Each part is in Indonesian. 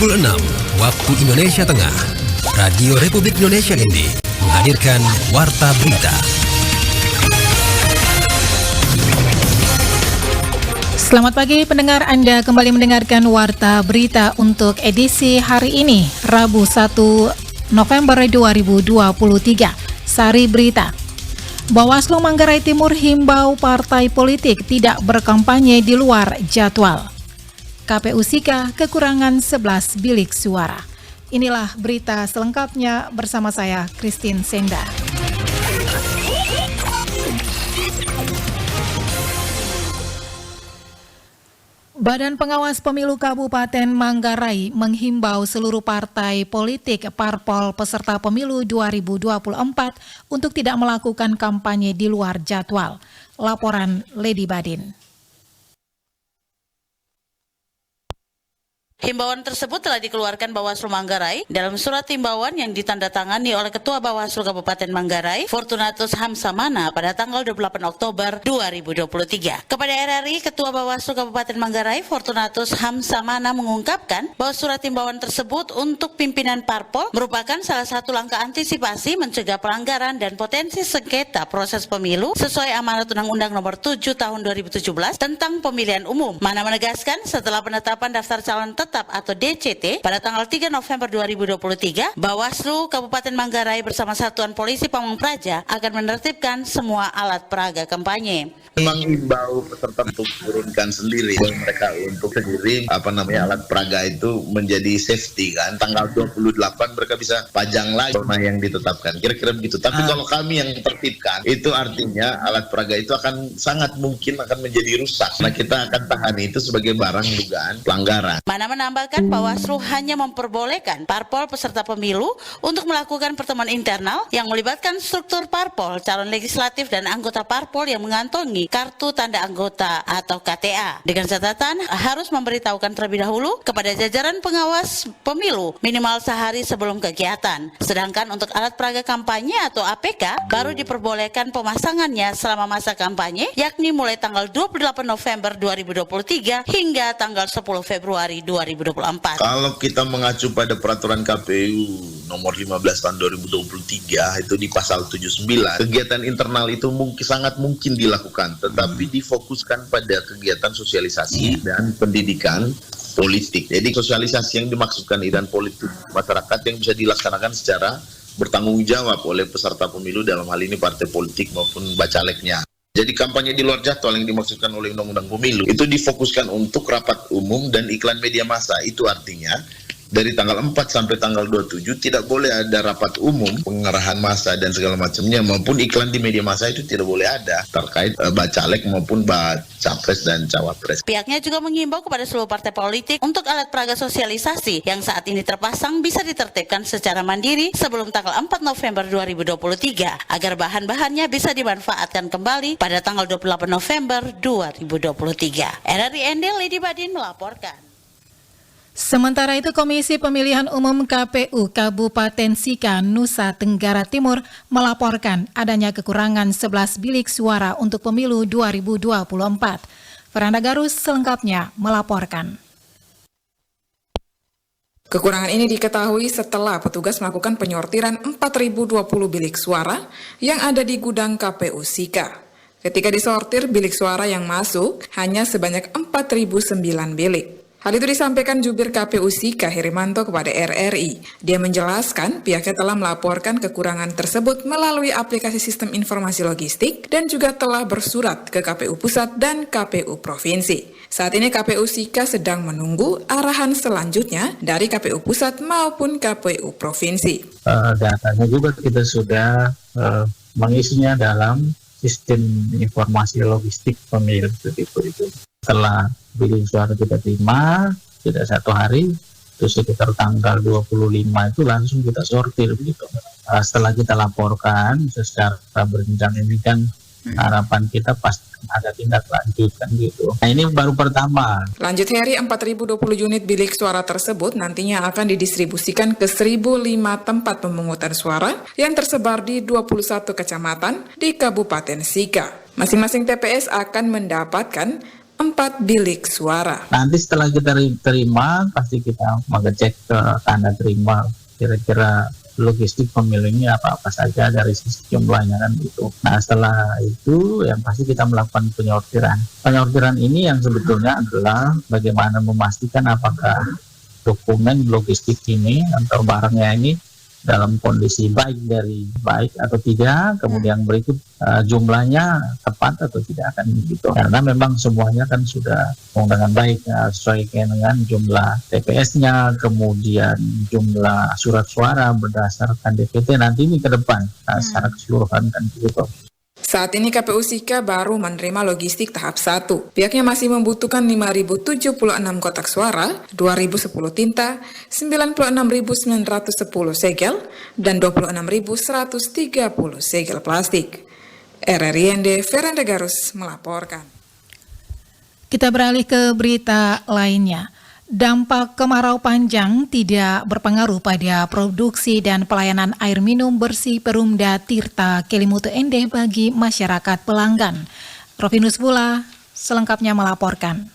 Pukul 6 waktu Indonesia Tengah, Radio Republik Indonesia ini menghadirkan Warta Berita. Selamat pagi pendengar, Anda kembali mendengarkan Warta Berita untuk edisi hari ini, Rabu 1 November 2023. Sari Berita. Bawaslu Manggarai Timur himbau partai politik tidak berkampanye di luar jadwal. KPU Sika kekurangan 11 bilik suara. Inilah berita selengkapnya bersama saya, Christine Senda. Badan Pengawas Pemilu Kabupaten Manggarai menghimbau seluruh partai politik parpol peserta pemilu 2024 untuk tidak melakukan kampanye di luar jadwal. Laporan Lady Badin. Himbauan tersebut telah dikeluarkan Bawaslu Manggarai dalam surat himbauan yang ditandatangani oleh Ketua Bawaslu Kabupaten Manggarai, Fortunatus Hamsamana pada tanggal 28 Oktober 2023. Kepada RRI, Ketua Bawaslu Kabupaten Manggarai, Fortunatus Hamsamana mengungkapkan bahwa surat himbauan tersebut untuk pimpinan parpol merupakan salah satu langkah antisipasi mencegah pelanggaran dan potensi sengketa proses pemilu sesuai amanat Undang-Undang Nomor 7 Tahun 2017 tentang Pemilihan Umum. Mana menegaskan setelah penetapan daftar calon tetap atau DCT pada tanggal 3 November 2023, Bawaslu Kabupaten Manggarai bersama Satuan Polisi Pamong Praja akan menertibkan semua alat peraga kampanye. Mengimbau peserta untuk turunkan sendiri mereka untuk sendiri alat peraga itu menjadi safety kan. Tanggal 28 mereka bisa pajang lagi zona yang ditetapkan. Kira-kira begitu. Tapi kalau kami yang tertibkan, itu artinya alat peraga itu akan sangat mungkin akan menjadi rusak. Nah, kita akan tahan itu sebagai barang dugaan pelanggaran. Mana menambahkan Bawaslu hanya memperbolehkan parpol peserta pemilu untuk melakukan pertemuan internal yang melibatkan struktur parpol, calon legislatif dan anggota parpol yang mengantongi kartu tanda anggota atau KTA. Dengan catatan harus memberitahukan terlebih dahulu kepada jajaran pengawas pemilu minimal sehari sebelum kegiatan. Sedangkan untuk alat peraga kampanye atau APK baru diperbolehkan pemasangannya selama masa kampanye, yakni mulai tanggal 28 November 2023 hingga tanggal 10 Februari 2024. Kalau kita mengacu pada peraturan KPU nomor 15 tahun 2023 itu di pasal 79, kegiatan internal itu sangat mungkin dilakukan, tetapi difokuskan pada kegiatan sosialisasi dan pendidikan politik. Jadi sosialisasi yang dimaksudkan dan politik masyarakat yang bisa dilaksanakan secara bertanggung jawab oleh peserta pemilu, dalam hal ini partai politik maupun bacaleknya. Jadi kampanye di luar jadwal yang dimaksudkan oleh Undang-Undang Pemilu itu difokuskan untuk rapat umum dan iklan media massa. Itu artinya dari tanggal 4 sampai tanggal 27 tidak boleh ada rapat umum, pengerahan massa dan segala macamnya, maupun iklan di media massa itu tidak boleh ada terkait bacalek maupun capres dan cawapres. Pihaknya juga mengimbau kepada seluruh partai politik untuk alat peraga sosialisasi yang saat ini terpasang bisa ditertibkan secara mandiri sebelum tanggal 4 November 2023 agar bahan-bahannya bisa dimanfaatkan kembali pada tanggal 28 November 2023. RRI Endel Lady Badin melaporkan. Sementara itu, Komisi Pemilihan Umum KPU Kabupaten Sika, Nusa Tenggara Timur melaporkan adanya kekurangan 11 bilik suara untuk pemilu 2024. Faranda Garus selengkapnya melaporkan. Kekurangan ini diketahui setelah petugas melakukan penyortiran 4.020 bilik suara yang ada di gudang KPU Sika. Ketika disortir, bilik suara yang masuk hanya sebanyak 4.009 bilik. Hal itu disampaikan Jubir KPU Sika Herimanto kepada RRI. Dia menjelaskan pihaknya telah melaporkan kekurangan tersebut melalui aplikasi sistem informasi logistik dan juga telah bersurat ke KPU Pusat dan KPU Provinsi. Saat ini KPU Sika sedang menunggu arahan selanjutnya dari KPU Pusat maupun KPU Provinsi. Datanya juga kita sudah mengisinya dalam sistem informasi logistik pemilu itu. Setelah bilik suara kita terima, tidak satu hari, itu sekitar tanggal 25 itu langsung kita sortir begitu. Setelah kita laporkan secara berencana ini kan harapan kita pasti ada tindak lanjut kan gitu. Nah ini baru pertama. Lanjut Heri, 4.020 unit bilik suara tersebut nantinya akan didistribusikan ke 1.005 tempat pemungutan suara yang tersebar di 21 kecamatan di Kabupaten Sika. Masing-masing TPS akan mendapatkan 4 bilik suara. Nanti setelah kita terima, pasti kita mengecek ke tanda terima kira-kira logistik pemilu ini apa-apa saja dari sisi jumlahnya kan gitu. Nah setelah itu yang pasti kita melakukan penyortiran. Penyortiran ini yang sebetulnya adalah bagaimana memastikan apakah dokumen logistik ini atau barangnya ini dalam kondisi baik atau tidak, kemudian berikut jumlahnya tepat atau tidak akan gitu. Karena memang semuanya kan sudah dengan baik sesuai dengan jumlah TPS-nya, kemudian jumlah surat suara berdasarkan DPT nanti ini ke depan secara keseluruhan kan gitu. Saat ini KPU Sika baru menerima logistik tahap 1. Pihaknya masih membutuhkan 5.076 kotak suara, 2.010 tinta, 96.910 segel, dan 26.130 segel plastik. RRIND Veranda Garus melaporkan. Kita beralih ke berita lainnya. Dampak kemarau panjang tidak berpengaruh pada produksi dan pelayanan air minum bersih Perumda Tirta Kelimutu Ende bagi masyarakat pelanggan. Rovinus Bula selengkapnya melaporkan.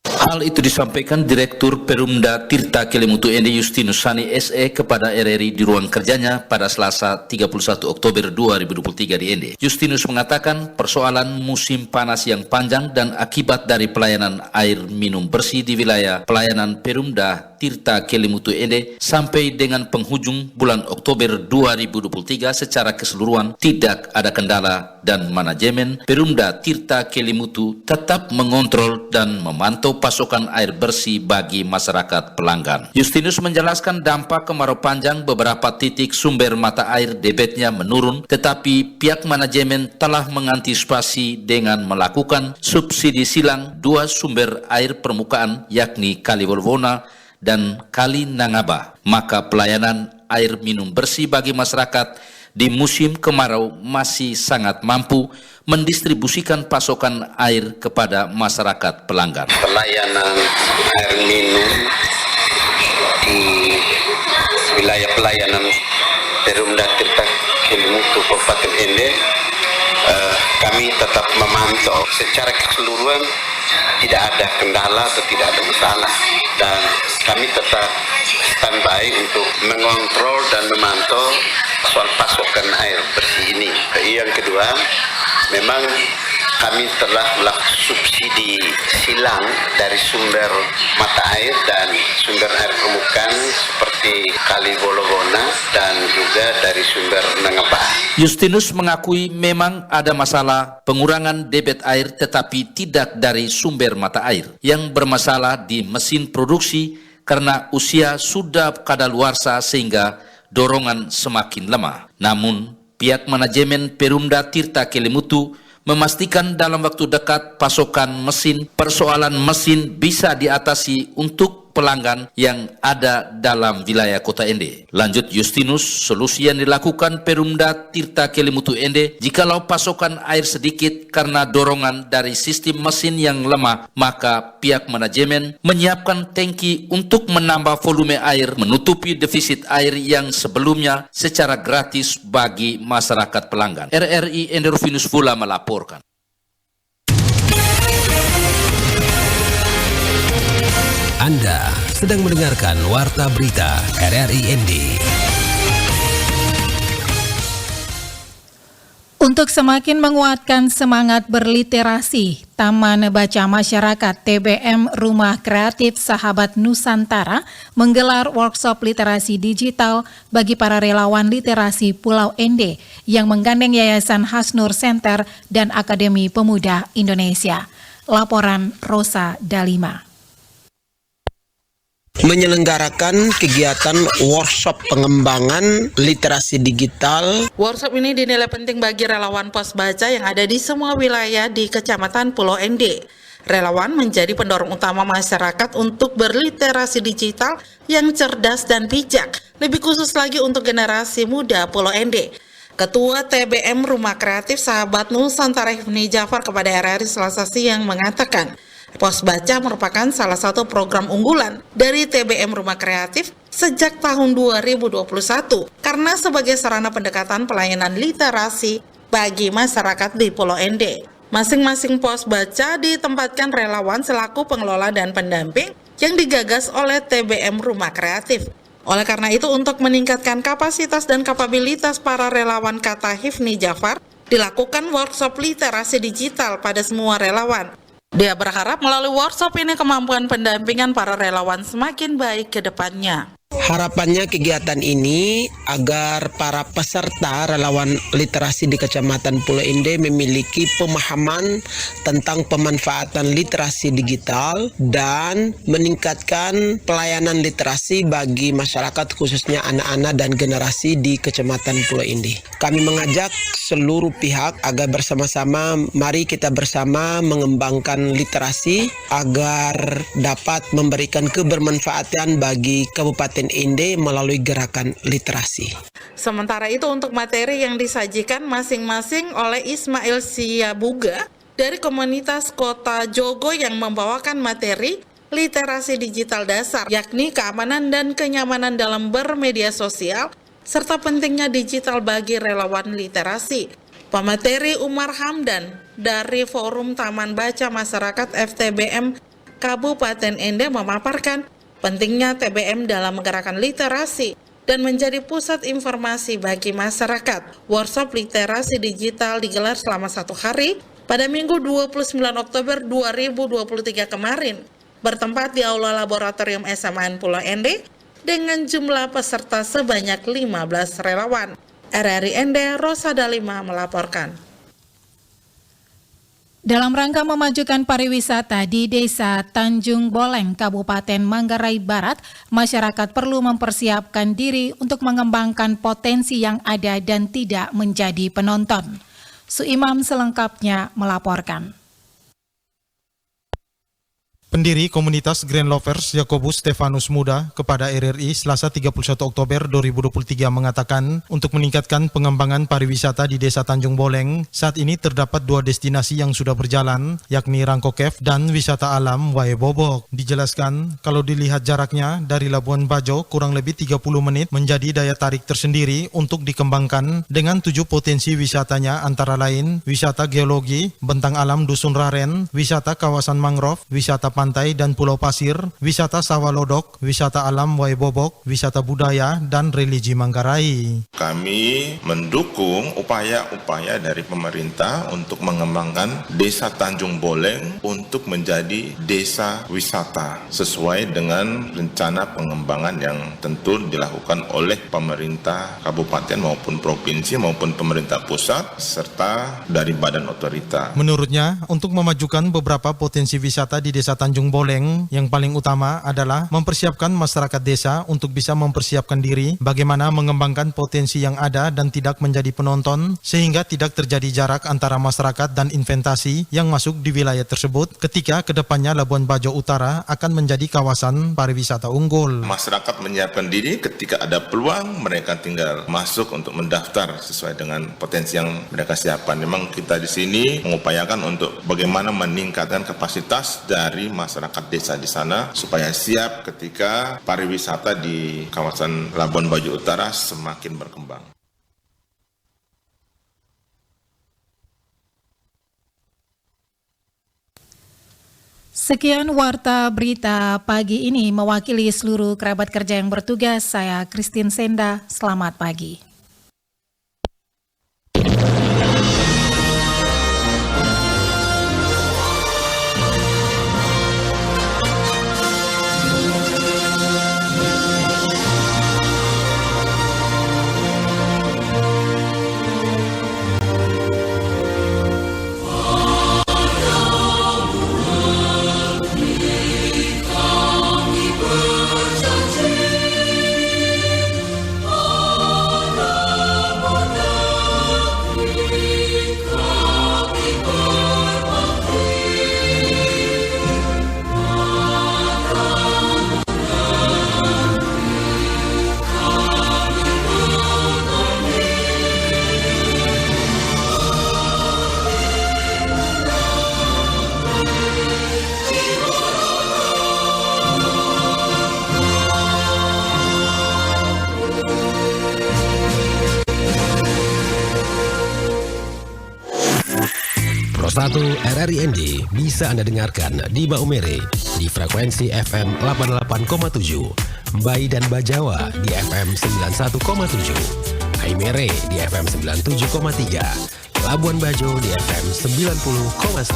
Hal itu disampaikan Direktur Perumda Tirta Kelimutu Ende Justinus Sani SE kepada RRI di ruang kerjanya pada Selasa 31 Oktober 2023 di Ende. Justinus mengatakan persoalan musim panas yang panjang dan akibat dari pelayanan air minum bersih di wilayah pelayanan Perumda Tirta Kelimutu Ende sampai dengan penghujung bulan Oktober 2023 secara keseluruhan tidak ada kendala dan manajemen Perumda Tirta Kelimutu tetap mengontrol dan memantau pasokan air bersih bagi masyarakat pelanggan. Justinus menjelaskan dampak kemarau panjang beberapa titik sumber mata air debitnya menurun, tetapi pihak manajemen telah mengantisipasi dengan melakukan subsidi silang 2 sumber air permukaan yakni Kali Wolwona dan Kali Nangaba. Maka pelayanan air minum bersih bagi masyarakat di musim kemarau masih sangat mampu mendistribusikan pasokan air kepada masyarakat pelanggan. Pelayanan air minum di wilayah pelayanan Perumda Tirta Kelimutu Kabupaten Ende, kami tetap memantau secara keseluruhan, tidak ada kendala atau tidak ada masalah, dan kami tetap standby untuk mengontrol dan memantau soal pasokan air bersih ini. Yang kedua, memang kami telah melakukan subsidi silang dari sumber mata air dan sumber air permukaan seperti Kali Wolwona dan juga dari sumber Nangaba. Justinus mengakui memang ada masalah pengurangan debit air tetapi tidak dari sumber mata air. Yang bermasalah di mesin produksi karena usia sudah kadaluarsa sehingga dorongan semakin lemah. Namun pihak manajemen Perumda Tirta Kelimutu memastikan dalam waktu dekat pasokan mesin, persoalan mesin bisa diatasi untuk pelanggan yang ada dalam wilayah Kota Ende. Lanjut Justinus, solusi yang dilakukan Perumda Tirta Kelimutu Ende, jikalau pasokan air sedikit karena dorongan dari sistem mesin yang lemah, maka pihak manajemen menyiapkan tangki untuk menambah volume air, menutupi defisit air yang sebelumnya secara gratis bagi masyarakat pelanggan. RRI Ende Rovinus Vula melaporkan. Anda sedang mendengarkan Warta Berita RRIND. Untuk semakin menguatkan semangat berliterasi, Taman Baca Masyarakat TBM Rumah Kreatif Sahabat Nusantara menggelar workshop literasi digital bagi para relawan literasi Pulau Ende yang menggandeng Yayasan Hasnur Center dan Akademi Pemuda Indonesia. Laporan Rosa Dalima. Menyelenggarakan kegiatan workshop pengembangan literasi digital. Workshop ini dinilai penting bagi relawan pos baca yang ada di semua wilayah di Kecamatan Pulau Ende. Relawan menjadi pendorong utama masyarakat untuk berliterasi digital yang cerdas dan bijak, lebih khusus lagi untuk generasi muda Pulau Ende. Ketua TBM Rumah Kreatif Sahabat Nusantara Hifni Jafar kepada RRI Selasa siang mengatakan, Pos Baca merupakan salah satu program unggulan dari TBM Rumah Kreatif sejak tahun 2021 karena sebagai sarana pendekatan pelayanan literasi bagi masyarakat di Pulau Ende. Masing-masing pos baca ditempatkan relawan selaku pengelola dan pendamping yang digagas oleh TBM Rumah Kreatif. Oleh karena itu, untuk meningkatkan kapasitas dan kapabilitas para relawan, kata Hifni Jafar, dilakukan workshop literasi digital pada semua relawan. Dia berharap melalui workshop ini kemampuan pendampingan para relawan semakin baik ke depannya. Harapannya kegiatan ini agar para peserta relawan literasi di Kecamatan Pulau Indah memiliki pemahaman tentang pemanfaatan literasi digital dan meningkatkan pelayanan literasi bagi masyarakat khususnya anak-anak dan generasi di Kecamatan Pulau Indah. Kami mengajak seluruh pihak agar bersama-sama, mari kita bersama mengembangkan literasi agar dapat memberikan kebermanfaatan bagi Kabupaten Indah melalui gerakan literasi. Sementara itu, untuk materi yang disajikan masing-masing oleh Ismail Siabuga dari komunitas Kota Jogo yang membawakan materi literasi digital dasar, yakni keamanan dan kenyamanan dalam bermedia sosial, serta pentingnya digital bagi relawan literasi. Pemateri Umar Hamdan dari Forum Taman Baca Masyarakat FTBM Kabupaten Ende memaparkan pentingnya TBM dalam menggerakkan literasi dan menjadi pusat informasi bagi masyarakat. Workshop literasi digital digelar selama 1 hari pada Minggu 29 Oktober 2023 kemarin, bertempat di Aula Laboratorium SMA Pulau Ende dengan jumlah peserta sebanyak 15 relawan. RRI Ende, Rosada Lima melaporkan. Dalam rangka memajukan pariwisata di Desa Tanjung Boleng, Kabupaten Manggarai Barat, masyarakat perlu mempersiapkan diri untuk mengembangkan potensi yang ada dan tidak menjadi penonton. Suimam selengkapnya melaporkan. Pendiri komunitas Grand Lovers Yakobus Stefanus Muda kepada RRI Selasa 31 Oktober 2023 mengatakan untuk meningkatkan pengembangan pariwisata di Desa Tanjung Boleng, saat ini terdapat 2 destinasi yang sudah berjalan, yakni Rangko Cave dan wisata alam Wae Bobok. Dijelaskan kalau dilihat jaraknya dari Labuan Bajo kurang lebih 30 menit menjadi daya tarik tersendiri untuk dikembangkan dengan 7 potensi wisatanya, antara lain wisata geologi, bentang alam Dusun Raren, wisata kawasan mangrove, wisata pantai dan pulau pasir, wisata sawah lodok, wisata alam Wae Bobok, wisata budaya, dan religi Manggarai. Kami mendukung upaya-upaya dari pemerintah untuk mengembangkan Desa Tanjung Boleng untuk menjadi desa wisata sesuai dengan rencana pengembangan yang tentu dilakukan oleh pemerintah kabupaten maupun provinsi maupun pemerintah pusat serta dari badan otorita. Menurutnya, untuk memajukan beberapa potensi wisata di Desa Tanjung Boleng, yang paling utama adalah mempersiapkan masyarakat desa untuk bisa mempersiapkan diri bagaimana mengembangkan potensi yang ada dan tidak menjadi penonton, sehingga tidak terjadi jarak antara masyarakat dan investasi yang masuk di wilayah tersebut ketika kedepannya Labuan Bajo Utara akan menjadi kawasan pariwisata unggul. Masyarakat menyiapkan diri, ketika ada peluang mereka tinggal masuk untuk mendaftar sesuai dengan potensi yang mereka siapkan. Memang kita di sini mengupayakan untuk bagaimana meningkatkan kapasitas dari masyarakat desa di sana supaya siap ketika pariwisata di kawasan Labuan Bajo Utara semakin berkembang. Sekian warta berita pagi ini, mewakili seluruh kerabat kerja yang bertugas, saya Christine Senda, selamat pagi. Berjanji 1 RRI ND bisa Anda dengarkan di Maumere di frekuensi FM 88,7, Mbai dan Bajawa di FM 91,7, Haimere di FM 97,3, Labuan Bajo di FM 90,9.